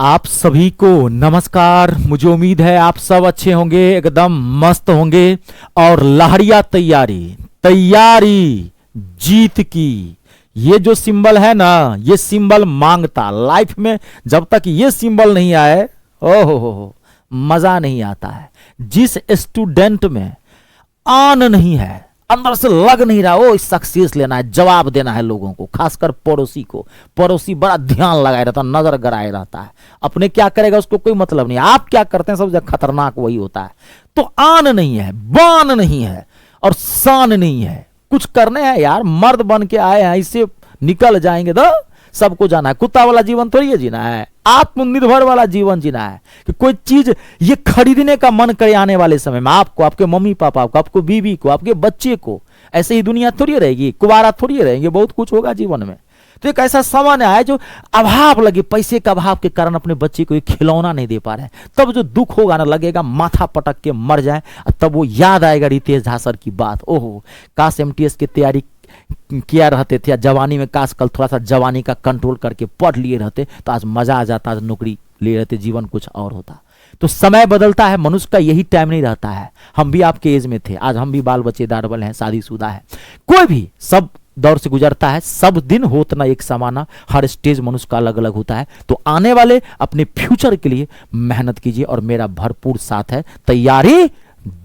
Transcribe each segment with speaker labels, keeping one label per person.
Speaker 1: आप सभी को नमस्कार। मुझे उम्मीद है आप सब अच्छे होंगे, एकदम मस्त होंगे और लहरिया तैयारी तैयारी जीत की। ये जो सिंबल है ना, ये सिंबल मांगता लाइफ में। जब तक ये सिंबल नहीं आए, ओहो हो, मजा नहीं आता है। जिस स्टूडेंट में आन नहीं है, अंदर से लग नहीं रहा, वो सक्सेस लेना है, जवाब देना है लोगों को, खासकर पड़ोसी को। पड़ोसी बड़ा ध्यान लगाए रहता, नजर गड़ाए रहता है। अपने क्या करेगा उसको कोई मतलब नहीं, आप क्या करते हैं सबसे खतरनाक वही होता है। तो आन नहीं है, बान नहीं है और शान नहीं है। कुछ करने हैं यार, मर्द बन के आए हैं, इससे निकल जाएंगे तो सबको जाना है। कुत्ता वाला जीवन थोड़ी है जीना है, आत्मनिर्भर वाला जीवन जीना है। कि कोई चीज ये खरीदने का मन करे आने वाले समय में आपको, आपके मम्मी पापा को, आपको बीवी को, आपके बच्चे को। ऐसे ही दुनिया थोड़ी रहेगी, कुवारा थोड़ी रहेंगे, बहुत कुछ होगा जीवन में। तो एक ऐसा समय आया जो अभाव लगे, पैसे का अभाव के कारण अपने बच्चे को एक खिलौना नहीं दे पा रहे हैं। तब जो दुख होगा ना, लगेगा माथा पटक के मर जाए। तब वो याद आएगा रितेश झा सर की बात। ओहो, काश एमटीएस की तैयारी किया रहते थे, जवानी में काश कल थोड़ा सा जवानी का कंट्रोल करके पढ़ लिए रहते तो आज मजा आ जाता, आज नौकरी ले रहते, जीवन कुछ और होता। तो समय बदलता है, मनुष्य का यही टाइम नहीं रहता है। हम भी आपके एज में थे, आज हम भी बाल बच्चेदार वाले हैं, शादीशुदा है। कोई भी सब दौर से गुजरता है, सब दिन होता ना एक समाना। हर स्टेज मनुष्य का अलग अलग होता है। तो आने वाले अपने फ्यूचर के लिए मेहनत कीजिए और मेरा भरपूर साथ है। तैयारी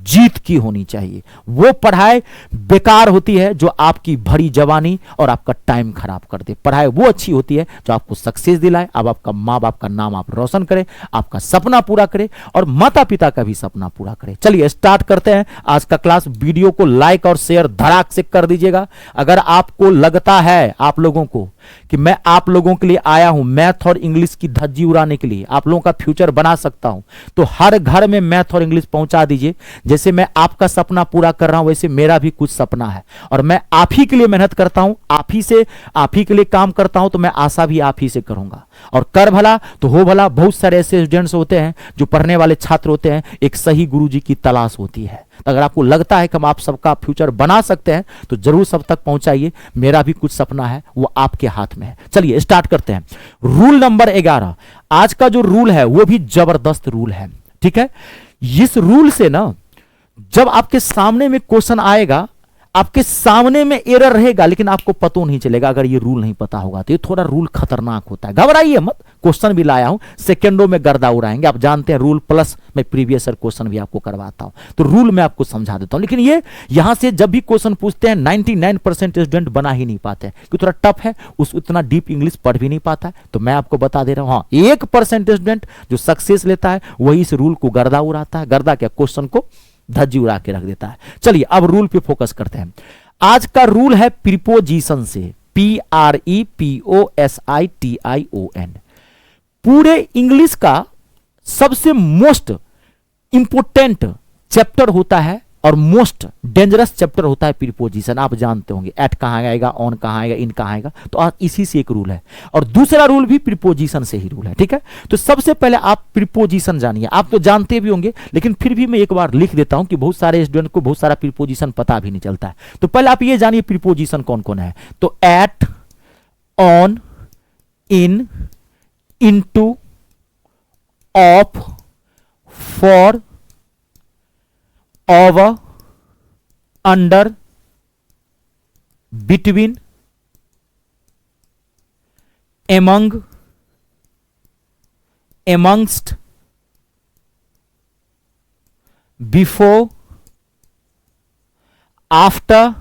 Speaker 1: जीत की होनी चाहिए। वो पढ़ाई बेकार होती है जो आपकी भरी जवानी और आपका टाइम खराब कर दे। पढ़ाई वो अच्छी होती है जो आपको सक्सेस दिलाए, अब आपका माँ बाप का नाम आप रोशन करें, आपका सपना पूरा करे और माता पिता का भी सपना पूरा करे। चलिए स्टार्ट करते हैं आज का क्लास। वीडियो को लाइक और शेयर धड़ाक से कर दीजिएगा। अगर आपको लगता है आप लोगों को कि मैं आप लोगों के लिए आया हूं, मैथ और इंग्लिश की धज्जी उड़ाने के लिए, आप लोगों का फ्यूचर बना सकता हूं, तो हर घर में मैथ और इंग्लिश पहुंचा दीजिए। जैसे मैं आपका सपना पूरा कर रहा हूं, वैसे मेरा भी कुछ सपना है और मैं आप ही के लिए मेहनत करता हूं, आप ही के लिए काम करता हूं। तो मैं आशा भी आप ही से करूंगा और कर भला तो हो भला। बहुत सारे ऐसे स्टूडेंट्स होते हैं जो पढ़ने वाले छात्र होते हैं, एक सही गुरुजी की तलाश होती है। तो अगर आपको लगता है कि हम आप सबका फ्यूचर बना सकते हैं तो जरूर सब तक पहुंचाइए। मेरा भी कुछ सपना है, वो आपके हाथ में है। चलिए स्टार्ट करते हैं। Rule number 11। आज का जो रूल है वो भी जबरदस्त रूल है, ठीक है। इस रूल से ना, जब आपके सामने में क्वेश्चन आएगा, आपके सामने में एरर रहेगा लेकिन आपको पता नहीं चलेगा अगर ये रूल नहीं पता होगा। तो ये थोड़ा रूल खतरनाक होता है, घबराइए मत। क्वेश्चन भी लाया हूं, सेकंडों में गर्दा उड़ाएंगे। आप जानते हैं रूल प्लस मैं प्रीवियस ईयर क्वेश्चन भी आपको करवाता हूं, तो रूल मैं आपको समझा देता हूं। लेकिन ये यहां से जब भी क्वेश्चन पूछते हैं 99% स्टूडेंट बना ही नहीं पाते हैं क्योंकि थोड़ा टफ है, उतना डीप इंग्लिश पढ़ भी नहीं पाता है। तो मैं आपको बता दे रहा हूं, हाँ 1% स्टूडेंट जो सक्सेस लेता है वही इस रूल को गर्दा उड़ाता है। गर्दा क्या, क्वेश्चन को धज्जी उड़ा के रख देता है। चलिए अब रूल पे फोकस करते हैं। आज का रूल है प्रीपोजिशन से, PREPOSITION। पूरे इंग्लिश का सबसे मोस्ट इंपोर्टेंट चैप्टर होता है और मोस्ट डेंजरस चैप्टर होता है प्रीपोजिशन। आप जानते होंगे एट कहां आएगा, ऑन कहां आएगा, इन कहां आएगा। तो आज इसी से एक रूल है और दूसरा रूल भी प्रीपोजिशन से ही रूल है, ठीक है। तो सबसे पहले आप प्रीपोजिशन जानिए। आप तो जानते भी होंगे लेकिन फिर भी मैं एक बार लिख देता हूं कि बहुत सारे स्टूडेंट को बहुत सारा प्रीपोजिशन पता भी नहीं चलता है। तो पहले आप ये जानिए प्रीपोजिशन कौन कौन है। तो at, on, in, into, of, for, over, under, between, among, amongst, before, after,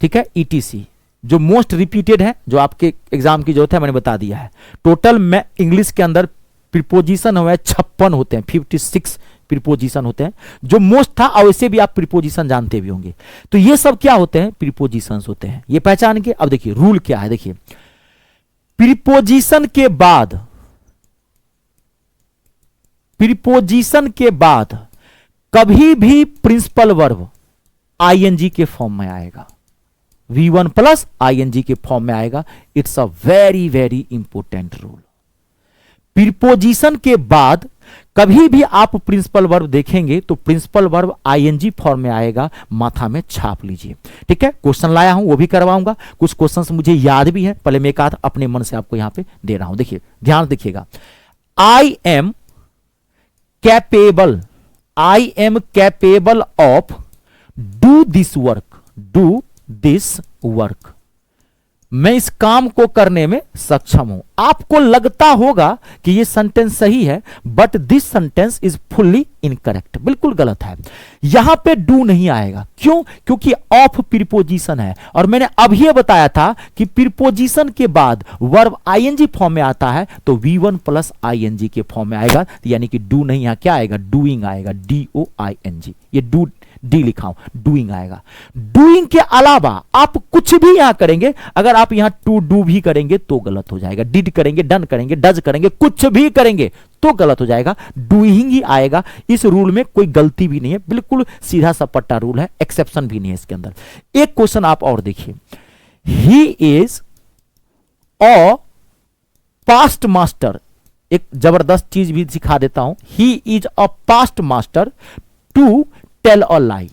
Speaker 1: ठीक है, ETC। जो मोस्ट रिपीटेड है, जो आपके एग्जाम की जरूरत है, मैंने बता दिया है। टोटल में इंग्लिश के अंदर प्रीपोजिशन हुए 56 होते हैं, 56 प्रीपोजिशन होते हैं जो मोस्ट था। और वैसे भी आप प्रीपोजिशन जानते भी होंगे। तो ये सब क्या होते हैं, प्रीपोजिशंस होते हैं। ये पहचान के अब देखिए रूल क्या है। देखिए प्रीपोजिशन के बाद कभी भी प्रिंसिपल वर्ब ING के फॉर्म में आएगा, V1 प्लस ING के फॉर्म में आएगा। It's a very very important rule. Preposition के बाद कभी भी आप प्रिंसिपल वर्ब देखेंगे तो प्रिंसिपल वर्ब आईएनजी फॉर्म में आएगा, माथा में छाप लीजिए। ठीक है, क्वेश्चन लाया हूं वो भी करवाऊंगा, कुछ क्वेश्चंस मुझे याद भी है, पहले मैं एक आध अपने मन से आपको यहां पे दे रहा हूं। देखिए ध्यान देखिएगा, I am capable, I am capable of do this work, do this work, मैं इस काम को करने में सक्षम हूं। आपको लगता होगा कि यह सेंटेंस सही है, but this sentence is fully incorrect, बिल्कुल गलत है। यहां पे डू नहीं आएगा, क्यों? क्योंकि ऑफ प्रीपोजिशन है, और मैंने अभी बताया था कि प्रीपोजिशन के बाद वर्ब आईएनजी फॉर्म में आता है तो V1 प्लस आईएनजी के फॉर्म में आएगा, यानी कि डू नहीं, यहां क्या आएगा? डूइंग आएगा, DOING, ये डू डी लिखा हूं, डूइंग आएगा। डूइंग के अलावा आप कुछ भी यहां करेंगे, अगर आप यहां टू डू भी करेंगे तो गलत हो जाएगा, डिड करेंगे, डन करेंगे, डज करेंगे, कुछ भी करेंगे तो गलत हो जाएगा, डूइंग ही आएगा। इस रूल में कोई गलती भी नहीं है, बिल्कुल सीधा सपट्टा रूल है, एक्सेप्शन भी नहीं है इसके अंदर। एक क्वेश्चन आप और देखिए, he is a past master, एक जबरदस्त चीज भी सिखा देता हूं, he is a past master to tell a lie,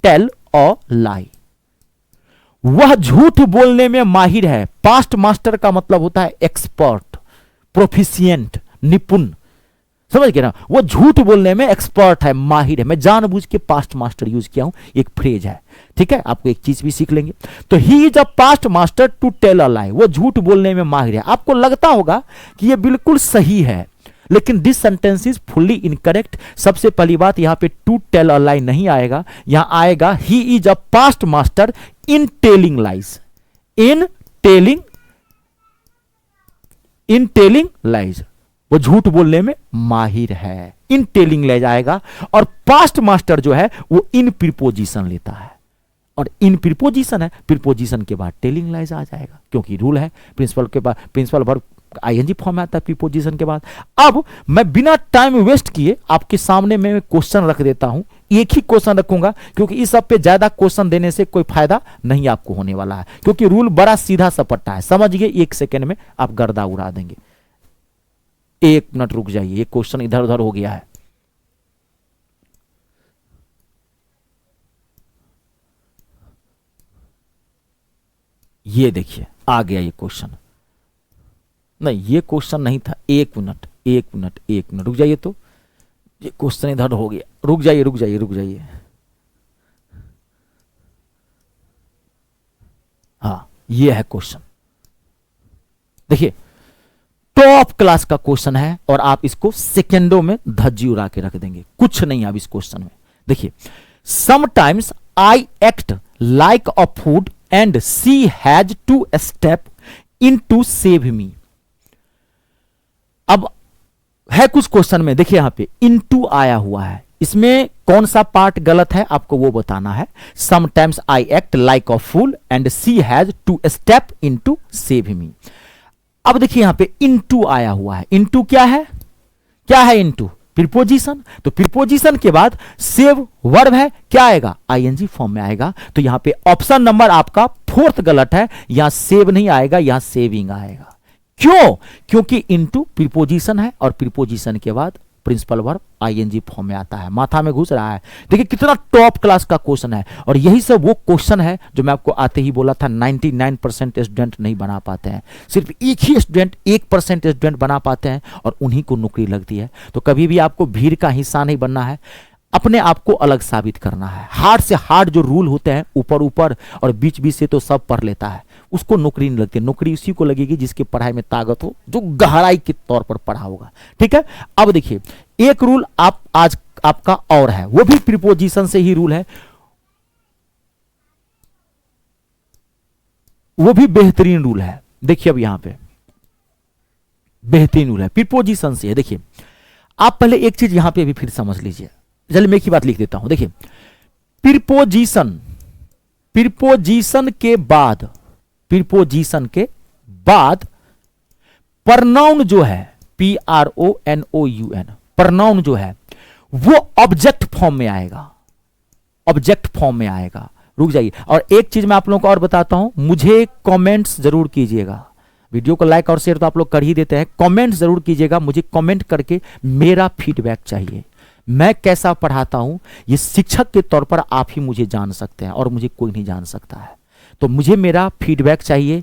Speaker 1: tell a lie, वह झूठ बोलने में माहिर है। पास्ट मास्टर का मतलब होता है एक्सपर्ट, प्रोफिशिएंट, निपुण, समझ गए ना? वो झूठ बोलने में एक्सपर्ट है, माहिर है। मैं जानबूझ के पास्ट मास्टर यूज किया हूं, एक फ्रेज है, ठीक है, आपको एक चीज भी सीख लेंगे। तो he is a past master to tell a lie, वो झूठ बोलने में माहिर है। आपको लगता होगा कि ये बिल्कुल सही है, लेकिन this sentence is fully incorrect. सबसे पहली बात, यहां पे टू टेल अ लाई नहीं आएगा, यहां आएगा ही is a past master in telling lies, in telling lies, वो झूठ बोलने में माहिर है, इन टेलिंग लाइज आएगा। और पास्ट मास्टर जो है वो इन प्रीपोजिशन लेता है, और इन प्रीपोजिशन है, प्रीपोजिशन के बाद टेलिंग लाइज आ जाएगा, क्योंकि रूल है प्रिंसिपल के बाद, प्रिंसिपल वर्ब आईएनजी फॉर्म में आता है प्रीपोजिशन के बाद। अब मैं बिना टाइम वेस्ट किए आपके सामने में क्वेश्चन रख देता हूं, एक ही क्वेश्चन रखूंगा, क्योंकि इस सब पे ज्यादा क्वेश्चन देने से कोई फायदा नहीं आपको होने वाला है, क्योंकि रूल बड़ा सीधा सपट्टा है, समझिए, एक सेकेंड में आप गर्दा उड़ा देंगे। एक मिनट रुक जाइए, ये क्वेश्चन इधर उधर हो गया है। ये देखिए आ गया ये क्वेश्चन, नहीं ये क्वेश्चन नहीं था, एक मिनट रुक जाइए, तो ये क्वेश्चन इधर हो गया, रुक जाइए। हाँ ये है क्वेश्चन, देखिए टॉप क्लास का क्वेश्चन है, और आप इसको सेकेंडों में धज्जी उड़ा के रख देंगे, कुछ नहीं अब इस क्वेश्चन में। देखिए, sometimes I act like a fool and she has to step in to save me. अब है कुछ क्वेश्चन में, देखिए यहां पे इनटू आया हुआ है, इसमें कौन सा पार्ट गलत है आपको वो बताना है। Sometimes I act like a fool and she has to step into save me. अब देखिए यहां पे इनटू आया हुआ है, इनटू क्या है? इनटू प्रीपोजिशन, तो प्रीपोजिशन के बाद सेव वर्ब है, क्या आएगा? आईएनजी फॉर्म में आएगा। तो यहां पे ऑप्शन नंबर आपका फोर्थ गलत है, यहां सेव नहीं आएगा, यहां सेविंग आएगा। क्यों? क्योंकि इनटू प्रीपोजिशन है, और प्रीपोजिशन के बाद प्रिंसिपल वर्ब आईएनजी फॉर्म में आता है, माथा में घुस रहा है। देखिए कितना टॉप क्लास का क्वेश्चन है, और यही सब वो क्वेश्चन है जो मैं आपको आते ही बोला था 99% स्टूडेंट नहीं बना पाते हैं, सिर्फ एक ही स्टूडेंट 1% स्टूडेंट बना पाते हैं, और उन्हीं को नौकरी लगती है। तो कभी भी आपको भीड़ का हिस्सा नहीं बनना है, अपने आप को अलग साबित करना है। हार्ड से हार्ड जो रूल होते हैं, ऊपर ऊपर और बीच बीच से तो सब पढ़ लेता है, उसको नौकरी नहीं लगती। नौकरी उसी को लगेगी जिसकी पढ़ाई में ताकत हो, जो गहराई के तौर पर पढ़ा होगा। ठीक है, अब देखिए एक रूल आप आज आपका और है, वो भी प्रीपोजिशन से ही रूल है, वो भी बेहतरीन रूल है। देखिए अब यहां पे बेहतरीन रूल है, प्रीपोजिशन से है। देखिए आप पहले एक चीज यहां पे भी फिर समझ लीजिए, चलिए मैं एक ही बात लिख देता हूं। देखिए प्रीपोजिशन के बाद प्रनाउन जो है, PRONOUN, प्रनाउन जो है वो ऑब्जेक्ट फॉर्म में आएगा। रुक जाइए, और एक चीज मैं आप लोगों को और बताता हूं, मुझे कमेंट्स जरूर कीजिएगा, वीडियो को लाइक और शेयर तो आप लोग कर ही देते हैं, कमेंट जरूर कीजिएगा, मुझे कमेंट करके मेरा फीडबैक चाहिए। मैं कैसा पढ़ाता हूं ये शिक्षक के तौर पर आप ही मुझे जान सकते हैं और मुझे कोई नहीं जान सकता है। तो मुझे मेरा फीडबैक चाहिए,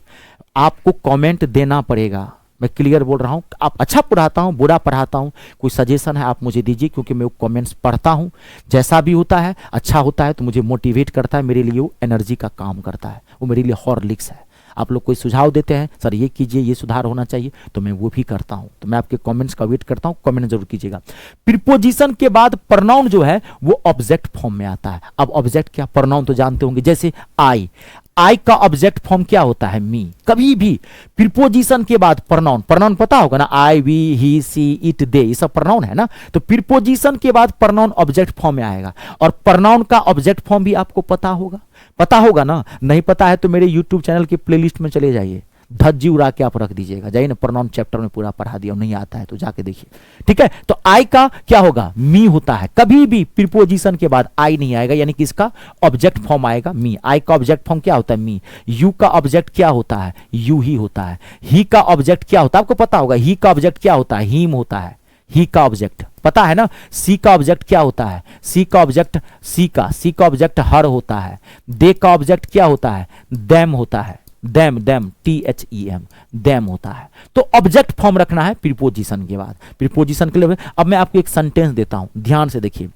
Speaker 1: आपको कमेंट देना पड़ेगा। मैं क्लियर बोल रहा हूं, आप अच्छा पढ़ाता हूं, बुरा पढ़ाता हूं, कोई सजेशन है आप मुझे दीजिए, क्योंकि मैं वो कमेंट्स पढ़ता हूं। जैसा भी होता है अच्छा होता है तो मुझे मोटिवेट करता है, मेरे लिए वो एनर्जी का काम करता है, वो मेरे लिए हॉर्लिक्स है। आप लोग कोई सुझाव देते हैं, सर ये कीजिए, ये सुधार होना चाहिए, तो मैं वो भी करता हूं। तो मैं आपके कमेंट्स का वेट करता हूं, कमेंट जरूर कीजिएगा। प्रीपोजिशन के बाद प्रोनाउन जो है वो ऑब्जेक्ट फॉर्म में आता है। अब ऑब्जेक्ट क्या, प्रोनाउन तो जानते होंगे, जैसे आई, आई का ऑब्जेक्ट फॉर्म क्या होता है, मी। कभी भी प्रीपोजिशन के बाद प्रोनाउन, प्रोनाउन पता होगा ना, आई, वी, ही, सी, इट, दे, ये सब प्रोनाउन है ना। तो प्रीपोजिशन के बाद प्रोनाउन ऑब्जेक्ट फॉर्म में आएगा, और प्रोनाउन का ऑब्जेक्ट फॉर्म भी आपको पता होगा ना। नहीं पता है तो मेरे यूट्यूब चैनल की प्लेलिस्ट में चले जाइए, धज्जी उड़ा के आप रख दीजिएगा, जाइए ना, प्रोनाउन चैप्टर में पूरा पढ़ा दिया, नहीं आता है तो जाके देखिए, ठीक है। तो आई का क्या होगा, मी होता है। कभी भी प्रीपोजिशन के बाद आई नहीं आएगा, यानी कि इसका ऑब्जेक्ट फॉर्म आएगा मी। आई का ऑब्जेक्ट फॉर्म क्या होता है, मी। यू का ऑब्जेक्ट क्या होता है, यू ही होता है। ही का ऑब्जेक्ट क्या होता है, आपको पता होगा, ही का ऑब्जेक्ट क्या होता है, हीम होता है। ही का ऑब्जेक्ट पता है ना। सी का ऑब्जेक्ट क्या होता है, सी का ऑब्जेक्ट, सी का ऑब्जेक्ट हर होता है। दे का ऑब्जेक्ट क्या होता है, दैम होता है। दैम, THEM, दैम होता है। तो ऑब्जेक्ट फॉर्म रखना है प्रीपोजिशन के बाद। प्रीपोजिशन के लिए अब मैं आपको एक सेंटेंस देता हूं, ध्यान से देखिए।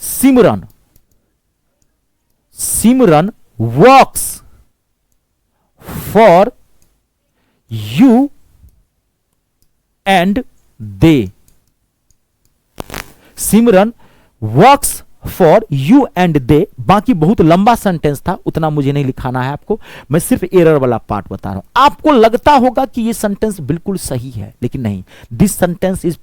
Speaker 1: Simran works for you and they. Simran works for you and they. बाकी बहुत लंबा सेंटेंस था, उतना मुझे नहीं लिखाना है आपको, मैं सिर्फ एरर वाला पार्ट बता रहा हूं। आपको लगता होगा कि ये सेंटेंस बिल्कुल सही है, लेकिन नहीं, this sentence is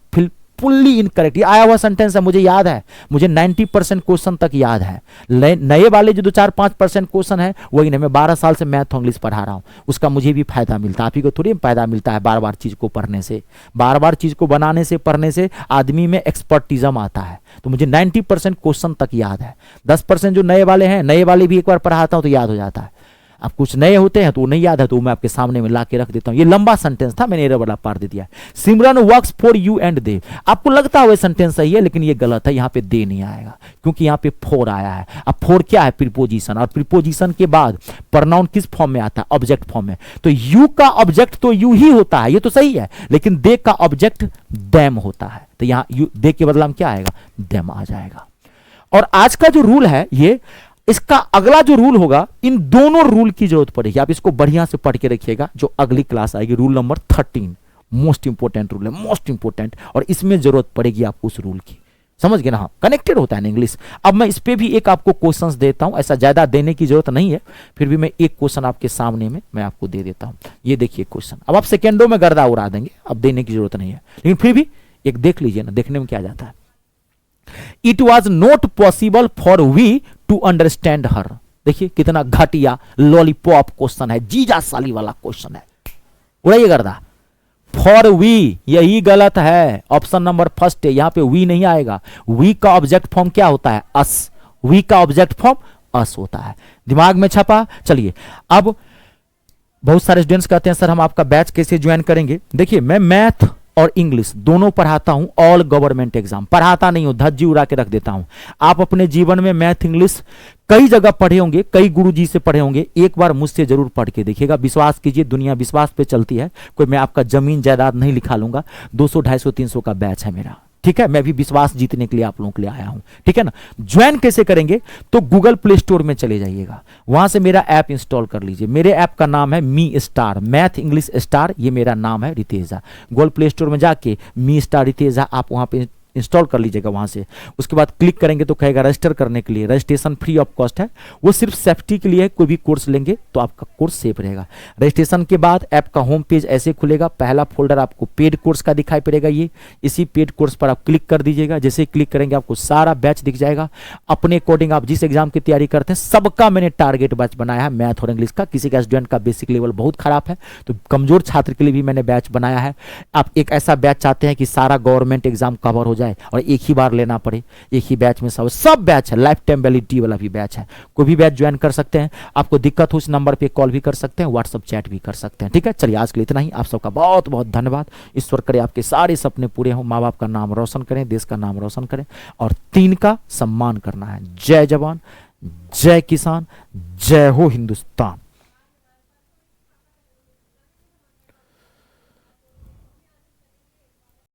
Speaker 1: fully incorrect. ये आया हुआ सेंटेंस है, मुझे याद है, मुझे 90% क्वेश्चन तक याद है। नए वाले जो 2-4-5% क्वेश्चन है वही नहीं। मैं 12 साल से मैथ इंग्लिश पढ़ा रहा हूं, उसका मुझे भी फायदा मिलता है, आप ही को थोड़ी फायदा मिलता है बार बार चीज को पढ़ने से। बार बार चीज को बनाने से, पढ़ने से आदमी में एक्सपर्टिज्म आता है। तो मुझे 90% क्वेश्चन तक याद है। 10% जो नए वाले हैं, नए वाले भी एक बार पढ़ाता हूं तो याद हो जाता है। अब कुछ नए होते हैं तो वो नहीं याद है, तो मैं आपके सामने में ला के रख देता हूं। ये लंबा सेंटेंस था, मैंने एरर वाला पार दे दिया। Simran works for you and they. आपको लगता है सेंटेंस सही है, लेकिन ये गलत है, यहां पे दे नहीं आएगा, क्योंकि यहां पे फॉर आया है। अब फॉर क्या है, प्रीपोजिशन, और प्रीपोजिशन के बाद प्रोनाउन किस फॉर्म में आता है, ऑब्जेक्ट फॉर्म में। तो यू का ऑब्जेक्ट तो यू ही होता है, ये तो सही है, लेकिन दे का ऑब्जेक्ट दैम होता है। तो यहां यू, दे के बदला में क्या आएगा, दैम आ जाएगा। और आज का जो रूल है, ये इसका अगला जो रूल होगा, इन दोनों रूल की जरूरत पड़ेगी। आप इसको बढ़िया से पढ़ के रखिएगा, जो अगली क्लास आएगी, rule number 13, most important rule है, मोस्ट इंपोर्टेंट, और इसमें जरूरत पड़ेगी आपको उस रूल की। समझ गए ना, हाँ, कनेक्टेड होता है ना इंग्लिश। अब मैं इस पे भी एक आपको क्वेश्चंस देता हूं, ऐसा ज्यादा देने की जरूरत नहीं है, फिर भी मैं एक क्वेश्चन आपके सामने में मैं आपको दे देता हूं। ये देखिए क्वेश्चन, अब आप सेकेंडों में गर्दा उड़ा देंगे, अब देने की जरूरत नहीं है, लेकिन फिर भी एक देख लीजिए ना, देखने में क्या जाता है। It was not possible for we to understand her. देखिए कितना घटिया लॉलीपॉप क्वेश्चन है, जीजा साली वाला क्वेश्चन है, उड़ाइए गर्दा। फॉर वी, यही गलत है, ऑप्शन नंबर फर्स्ट है, यहां पे वी नहीं आएगा। वी का ऑब्जेक्ट फॉर्म क्या होता है, अस। वी का ऑब्जेक्ट फॉर्म अस होता है, दिमाग में छपा। चलिए, अब बहुत सारे स्टूडेंट्स कहते हैं सर हम आपका बैच कैसे ज्वाइन करेंगे। देखिए, मैं मैथ और इंग्लिश दोनों पढ़ाता हूं, ऑल गवर्नमेंट एग्जाम पढ़ाता नहीं हूं, धज्जी उड़ा के रख देता हूं। आप अपने जीवन में मैथ इंग्लिश कई जगह पढ़े होंगे, कई गुरुजी से पढ़े होंगे, एक बार मुझसे जरूर पढ़ के देखिएगा। विश्वास कीजिए, दुनिया विश्वास पे चलती है, कोई मैं आपका जमीन जायदाद नहीं लिखा लूंगा। 200, 250, 300 का बैच है मेरा, ठीक है। मैं भी विश्वास जीतने के लिए आप लोगों के लिए आया हूं, ठीक है ना। ज्वाइन कैसे करेंगे, तो गूगल प्ले स्टोर में चले जाइएगा, वहां से मेरा ऐप इंस्टॉल कर लीजिए। मेरे ऐप का नाम है मी स्टार, मैथ इंग्लिश स्टार, ये मेरा नाम है रितेजा। गूगल प्ले स्टोर में जाके मी स्टार रितेजा आप वहां पे इंस्टॉल कर लीजिएगा। वहां से उसके बाद क्लिक करेंगे तो कहेगा रजिस्टर करने के लिए, रजिस्ट्रेशन फ्री ऑफ कॉस्ट है, वो सिर्फ सेफ्टी के लिए है। कोई भी कोर्स लेंगे तो आपका कोर्स सेफ रहेगा। रजिस्ट्रेशन के बाद ऐप का होम पेज ऐसे खुलेगा, पहला फोल्डर आपको पेड कोर्स का दिखाई पड़ेगा, ये इसी पेड कोर्स पर आप क्लिक कर दीजिएगा। जैसे क्लिक करेंगे आपको सारा बैच दिख जाएगा। अपने अकॉर्डिंग आप जिस एग्जाम की तैयारी करते हैं सबका मैंने टारगेट बैच बनाया है, मैथ और इंग्लिश का। किसी का स्टूडेंट का बेसिक लेवल बहुत खराब है तो कमजोर छात्र के लिए भी मैंने बैच बनाया है। आप एक ऐसा बैच चाहते हैं कि सारा गवर्नमेंट एग्जाम कवर हो जाए, जाए और एक ही बार लेना पड़े, एक ही बैच में सब बैच है, लाइफ टाइम वैलिडिटी वाला भी बैच है। कोई भी बैच ज्वाइन कर सकते हैं। आपको दिक्कत हो इस नंबर पे कॉल भी कर सकते हैं, व्हाट्सअप चैट भी कर सकते हैं। ठीक है, चलिए आज के लिए इतना ही। आप सबका बहुत बहुत धन्यवाद। ईश्वर करे आपके सारे सपने पूरे हों, माँ बाप का नाम रोशन करें, देश का नाम रोशन करें और 3 का सम्मान करना है। जय जवान, जय किसान, जय हो हिंदुस्तान।